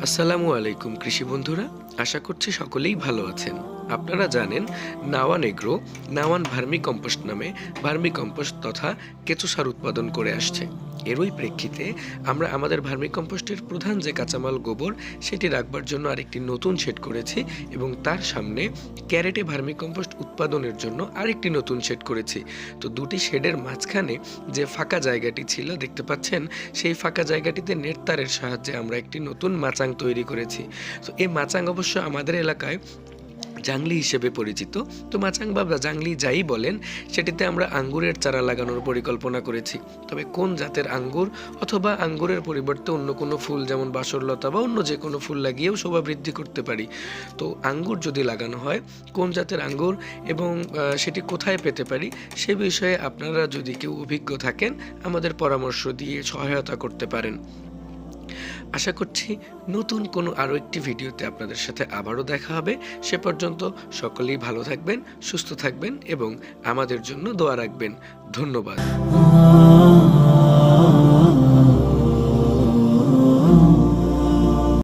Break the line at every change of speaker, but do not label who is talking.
আসসালামু আলাইকুম কৃষি বন্ধুরা, আশা করছি সকলেই ভালো আছেন। আপনারা জানেন নাওয়ান এগ্রো নাওয়ান ভার্মি কম্পোস্ট নামে ভার্মি কম্পোস্ট তথা কেঁচো সার উৎপাদন করে আসছে। এরই প্রেক্ষিতে আমরা আমাদের ভার্মি কম্পোস্টের প্রধান যে কাঁচামাল গোবর সেটি রাখবার জন্য আরেকটি নতুন শেড করেছি এবং তার সামনে ক্যারেটে ভার্মি কম্পোস্ট উৎপাদনের জন্য আরেকটি নতুন শেড করেছি। তো দুটি শেডের মাঝখানে যে ফাঁকা জায়গাটি ছিল দেখতে পাচ্ছেন, সেই ফাঁকা জায়গাটিতে নেট তারের সাহায্যে আমরা একটি নতুন মাচাং তৈরি করেছি। তো এই মাচাং অবশ্য আমাদের এলাকায় জাংলি হিসেবে পরিচিত। তো মাচাং বা জাংলি যাই বলেন, সেটিতে আমরা আঙ্গুরের চারা লাগানোর পরিকল্পনা করেছি। তবে কোন জাতের আঙ্গুর অথবা আঙ্গুরের পরিবর্তে অন্য কোনো ফুল যেমন বাসরলতা বা অন্য যে কোনো ফুল লাগিয়েও শোভা বৃদ্ধি করতে পারি। তো আঙ্গুর যদি লাগানো হয়, কোন জাতের আঙ্গুর এবং সেটি কোথায় পেতে পারি সে বিষয়ে আপনারা যদি কেউ অভিজ্ঞ থাকেন আমাদের পরামর্শ দিয়ে সহায়তা করতে পারেন। আশা করছি নতুন কোনো আরও একটি ভিডিওতে আপনাদের সাথে আবারও দেখা হবে। সে পর্যন্ত সকলেই ভালো থাকবেন, সুস্থ থাকবেন এবং আমাদের জন্য দোয়া রাখবেন। ধন্যবাদ।